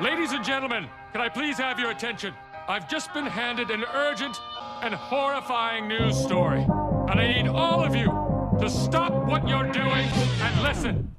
Ladies and gentlemen, can I please have your attention? I've just been handed an urgent and horrifying news story. And I need all of you to stop what you're doing and listen.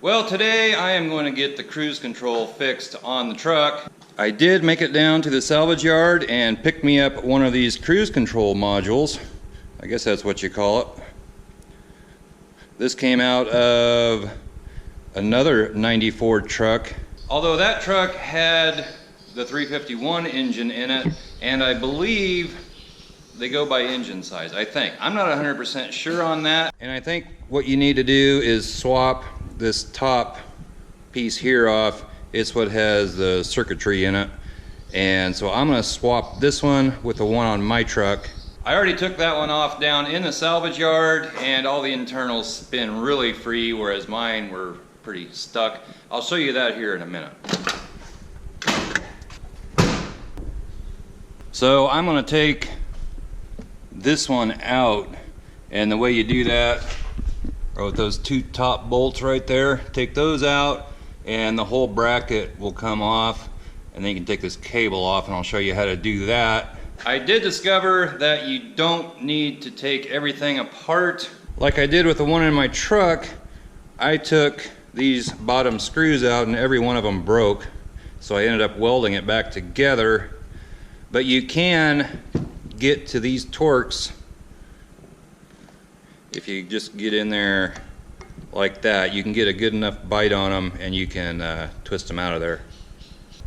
Well, today I am going to get the cruise control fixed on the truck. I did make it down to the salvage yard and pick me up one of these cruise control modules. I guess that's what you call it. This came out of another '94 truck. Although that truck had the 351 engine in it, and I believe they go by engine size, I think. I'm not 100% sure on that. And I think what you need to do is swap this top piece here off. It's what has the circuitry in it. And so I'm gonna swap this one with the one on my truck. I already took that one off down in the salvage yard, and all the internals spin really free, whereas mine were pretty stuck. I'll show you that here in a minute. So I'm gonna take this one out, and the way you do that are with those two top bolts right there. Take those out and the whole bracket will come off, and then you can take this cable off, and I'll show you how to do that. I did discover that you don't need to take everything apart. Like I did with the one in my truck, I took these bottom screws out and every one of them broke, so I ended up welding it back together. But you can get to these torques if you just get in there like that. You can get a good enough bite on them and you can twist them out of there.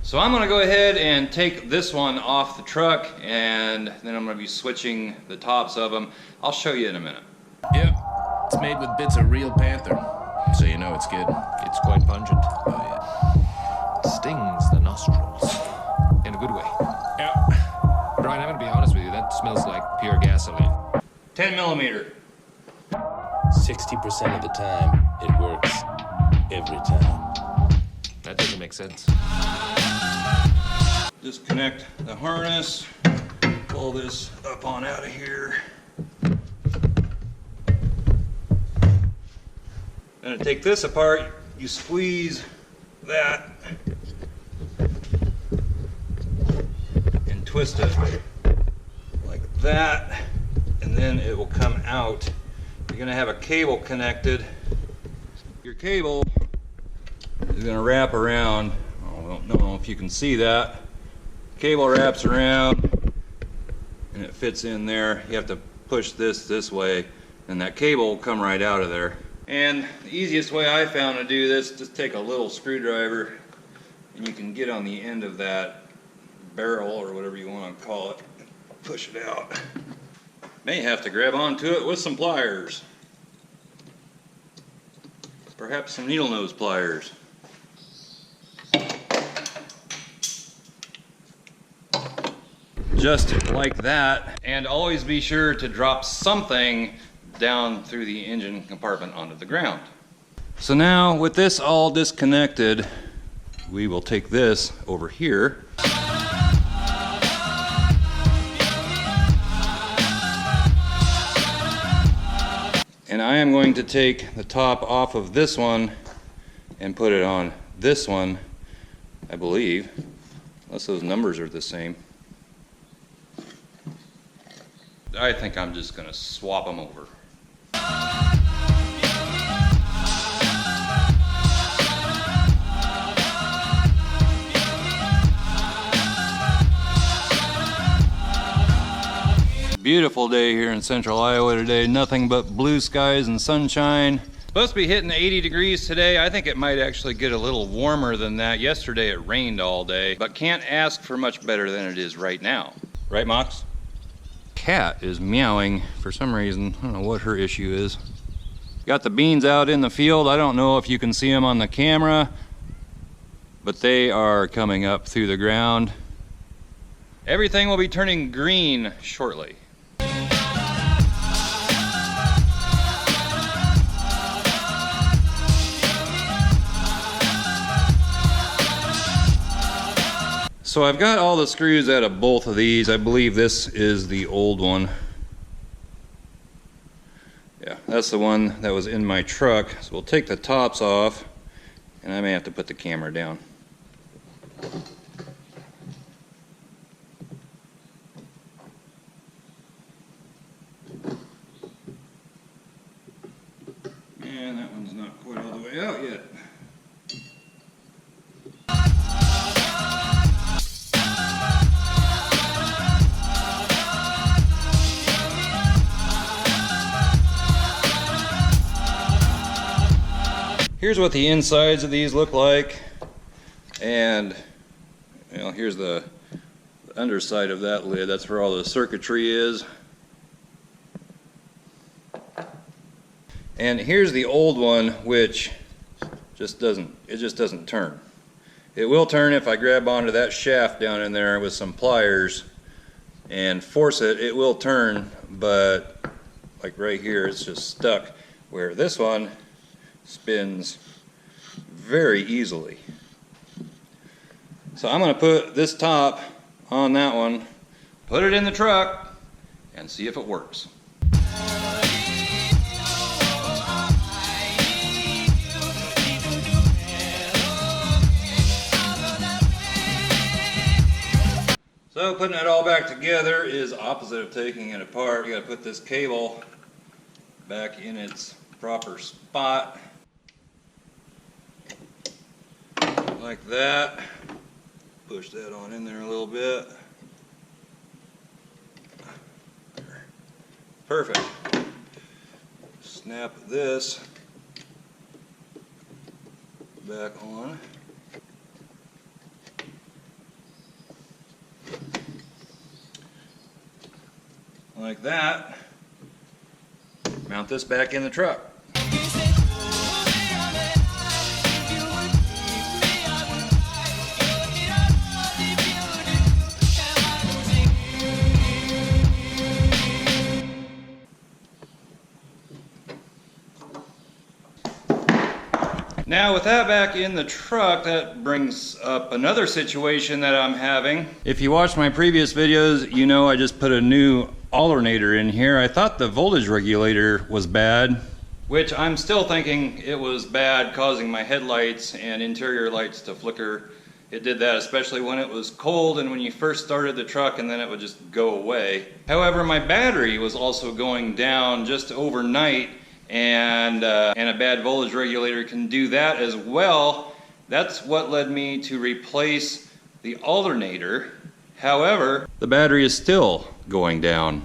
So I'm gonna go ahead and take this one off the truck, and then I'm gonna be switching the tops of them. I'll show you in a minute. Yep, it's made with bits of real panther, so you know it's good. It's quite pungent. Oh yeah. Stings the nostrils in a good way. Yeah. Brian, I'm gonna be honest with you, that smells like pure gasoline. 10 millimeter. 60% of the time, it works every time. That doesn't make sense. Disconnect the harness, pull this up on out of here. Then to take this apart, you squeeze that and twist it like that, and then it will come out. You're gonna have a cable connected. Your cable is gonna wrap around. I don't know if you can see that. Cable wraps around and it fits in there. You have to push this way, and that cable will come right out of there. And the easiest way I found to do this, just take a little screwdriver and you can get on the end of that barrel or whatever you want to call it, push it out. May have to grab onto it with some pliers. Perhaps some needle nose pliers. Just like that. And always be sure to drop something down through the engine compartment onto the ground. So now with this all disconnected, we will take this over here. And I am going to take the top off of this one and put it on this one, I believe, unless those numbers are the same. I think I'm just going to swap them over. Beautiful day here in central Iowa today. Nothing but blue skies and sunshine. Supposed to be hitting 80 degrees today. I think it might actually get a little warmer than that. Yesterday it rained all day, but can't ask for much better than it is right now. Right, Mox? Cat is meowing for some reason. I don't know what her issue is. Got the beans out in the field. I don't know if you can see them on the camera, but they are coming up through the ground. Everything will be turning green shortly. So I've got all the screws out of both of these. I believe this is the old one. Yeah, that's the one that was in my truck. So we'll take the tops off, and I may have to put the camera down. And that one's not quite all the way out yet. Here's what the insides of these look like, and you know, here's the underside of that lid. That's where all the circuitry is. And here's the old one, which just doesn't turn. It will turn if I grab onto that shaft down in there with some pliers and force it. It will turn, but like right here, it's just stuck, where this one spins very easily. So I'm going to put this top on that one, put it in the truck, and see if it works. So putting it all back together is opposite of taking it apart. You got to put this cable back in its proper spot. Like that. Push that on in there a little bit. Perfect. Snap this back on. Like that. Mount this back in the truck. Now with that back in the truck, that brings up another situation that I'm having. If you watched my previous videos, you know I just put a new alternator in here. I thought the voltage regulator was bad, which I'm still thinking it was bad, causing my headlights and interior lights to flicker. It did that especially when it was cold and when you first started the truck, and then it would just go away. However, my battery was also going down just overnight, and a bad voltage regulator can do that as well. That's what led me to replace the alternator. However, the battery is still going down.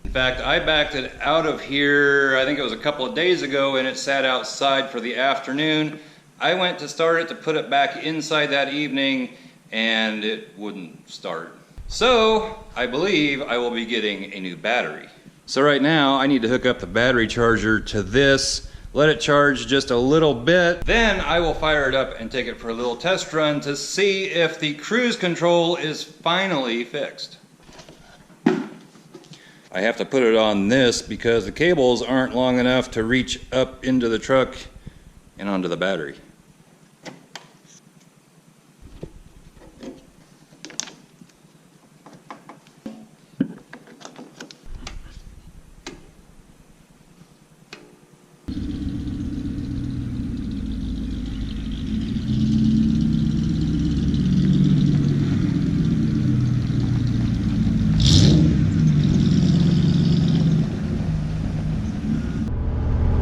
In fact, I backed it out of here, I think it was a couple of days ago, and it sat outside for the afternoon. I went to start it to put it back inside that evening, and it wouldn't start. So I believe I will be getting a new battery. So right now I need to hook up the battery charger to this, let it charge just a little bit, then I will fire it up and take it for a little test run to see if the cruise control is finally fixed. I have to put it on this because the cables aren't long enough to reach up into the truck and onto the battery.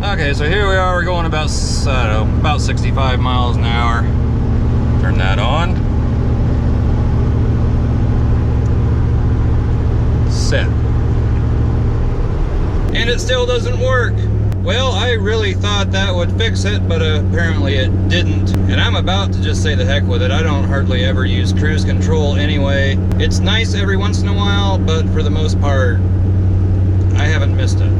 Okay, so here we are, we're going about 65 miles an hour. Turn that on. Set. And it still doesn't work. Well, I really thought that would fix it, but apparently it didn't. And I'm about to just say the heck with it. I don't hardly ever use cruise control anyway. It's nice every once in a while, but for the most part, I haven't missed it.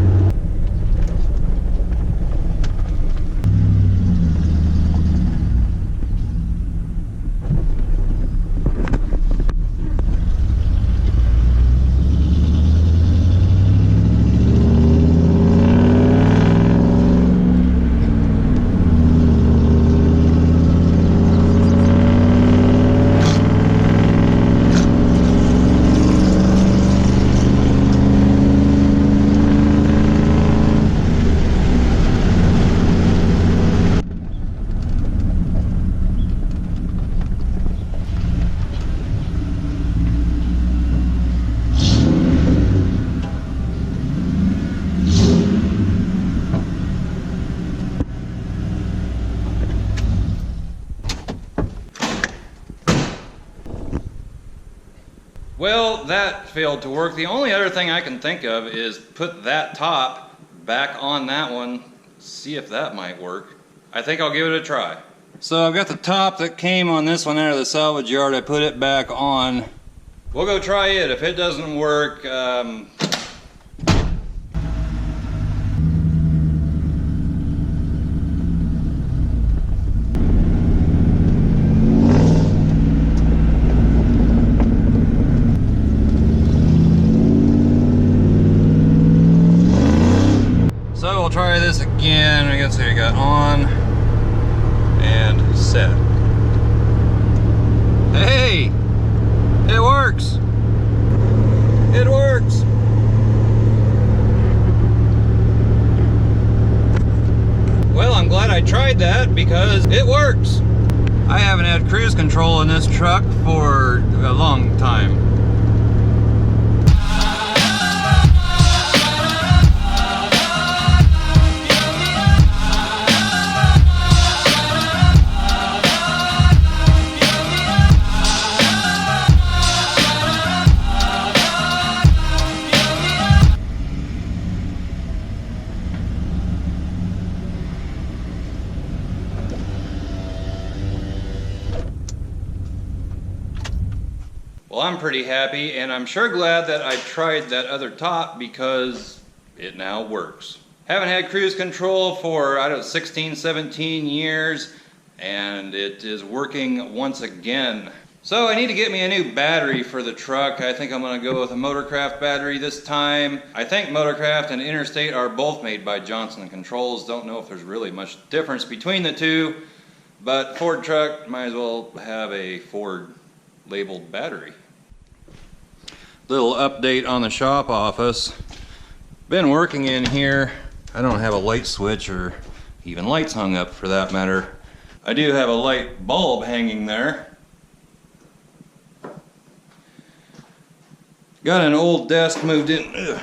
that failed to work. The only other thing I can think of is put that top back on that one, see if that might work. I think I'll give it a try. So I've got the top that came on this one out of the salvage yard. I put it back on. We'll go try it. If it doesn't work, so we'll try this again. I guess I got on and set. Hey! It works! It works! Well, I'm glad I tried that because it works! I haven't had cruise control in this truck for a long time. Well, I'm pretty happy, and I'm sure glad that I tried that other top because it now works. Haven't had cruise control for, 16, 17 years, and it is working once again. So I need to get me a new battery for the truck. I think I'm going to go with a Motorcraft battery this time. I think Motorcraft and Interstate are both made by Johnson Controls. Don't know if there's really much difference between the two, but Ford truck might as well have a Ford labeled battery. Little update on the shop office. Been working in here. I don't have a light switch or even lights hung up for that matter. I do have a light bulb hanging there. Got an old desk moved in.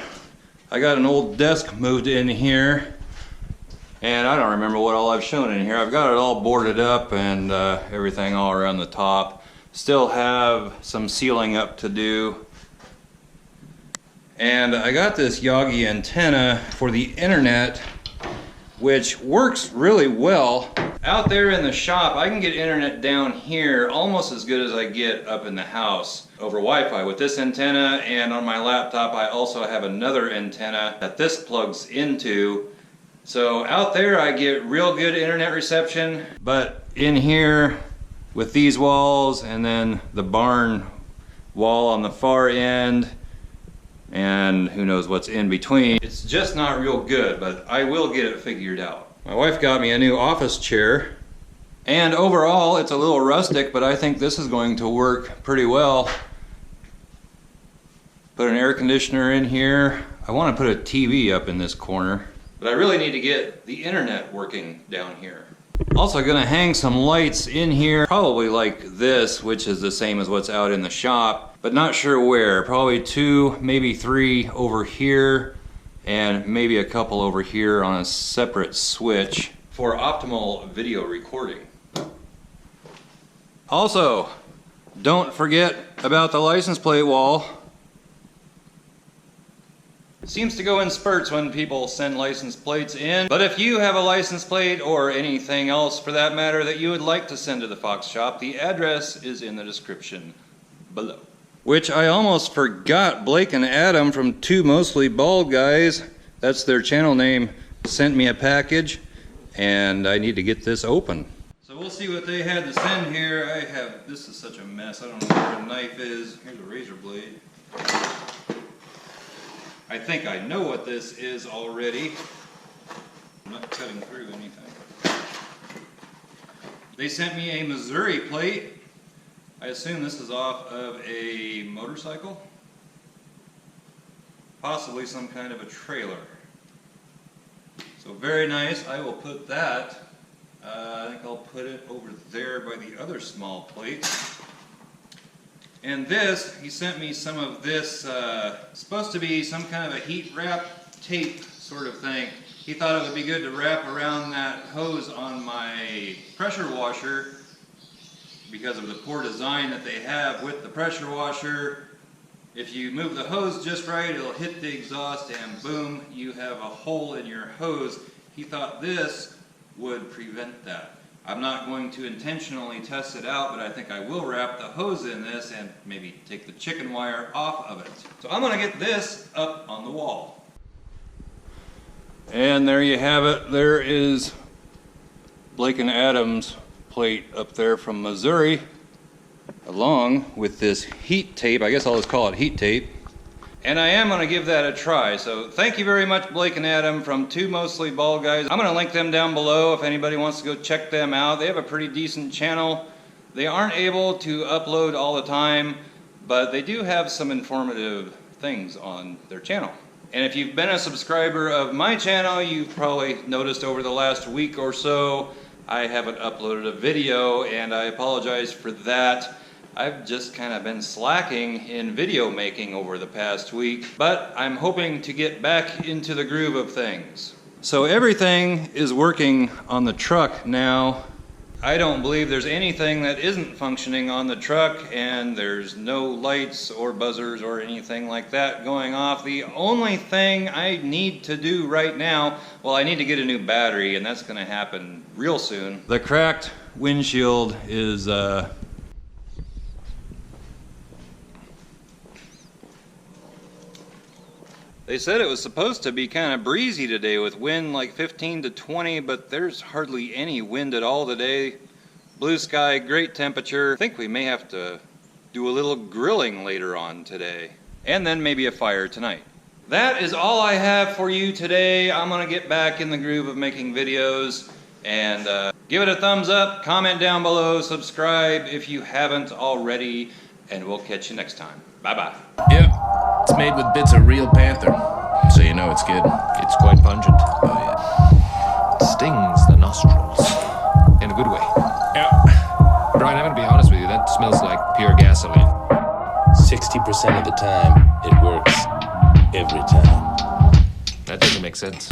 I got an old desk moved in here, and I don't remember what all I've shown in here. I've got it all boarded up and everything all around the top. Still have some sealing up to do. And I got this Yagi antenna for the internet, which works really well. Out there in the shop, I can get internet down here almost as good as I get up in the house over Wi-Fi with this antenna, and on my laptop I also have another antenna that this plugs into. So out there I get real good internet reception, but in here with these walls and then the barn wall on the far end, and who knows what's in between, it's just not real good, but I will get it figured out. My wife got me a new office chair, and overall it's a little rustic, but I think this is going to work pretty well. Put an air conditioner in here. I want to put a TV up in this corner, but I really need to get the internet working down here. Also gonna hang some lights in here, probably like this, which is the same as what's out in the shop, but not sure where. Probably 2, maybe 3 over here, and maybe a couple over here on a separate switch for optimal video recording. Also, don't forget about the license plate wall. It seems to go in spurts when people send license plates in, but if you have a license plate or anything else for that matter that you would like to send to the Fox shop, the address is in the description below. Which I almost forgot, Blake and Adam from Two Mostly Bald Guys, that's their channel name, sent me a package, and I need to get this open. So we'll see what they had to send here. This is such a mess, I don't know where the knife is. Here's a razor blade. I think I know what this is already. I'm not cutting through anything. They sent me a Missouri plate. I assume this is off of a motorcycle. Possibly some kind of a trailer. So very nice. I will put that. I think I'll put it over there by the other small plate. And this, he sent me some of this, supposed to be some kind of a heat wrap tape sort of thing. He thought it would be good to wrap around that hose on my pressure washer because of the poor design that they have with the pressure washer. If you move the hose just right, it'll hit the exhaust and boom, you have a hole in your hose. He thought this would prevent that. I'm not going to intentionally test it out, but I think I will wrap the hose in this and maybe take the chicken wire off of it. So I'm gonna get this up on the wall. And there you have it. There is Blake and Adam's plate up there from Missouri, along with this heat tape. I guess I'll just call it heat tape. And I am going to give that a try. So thank you very much, Blake and Adam from Two Mostly Bald Guys. I'm going to link them down below if anybody wants to go check them out. They have a pretty decent channel. They aren't able to upload all the time, but they do have some informative things on their channel. And if you've been a subscriber of my channel, you've probably noticed over the last week or so, I haven't uploaded a video, and I apologize for that. I've just kind of been slacking in video making over the past week, but I'm hoping to get back into the groove of things. So everything is working on the truck now. I don't believe there's anything that isn't functioning on the truck, and there's no lights or buzzers or anything like that going off. The only thing I need to do right now, well, I need to get a new battery, and that's going to happen real soon. The cracked windshield is they said it was supposed to be kind of breezy today with wind like 15 to 20, but there's hardly any wind at all today. Blue sky, great temperature. I think we may have to do a little grilling later on today. And then maybe a fire tonight. That is all I have for you today. I'm gonna get back in the groove of making videos, and give it a thumbs up, comment down below, subscribe if you haven't already, and we'll catch you next time. Bye-bye. Yep. It's made with bits of real panther, so you know it's good. It's quite pungent. Oh, yeah. It stings the nostrils. In a good way. Yeah. Brian, I'm gonna be honest with you, that smells like pure gasoline. 60% of the time, it works every time. That doesn't make sense.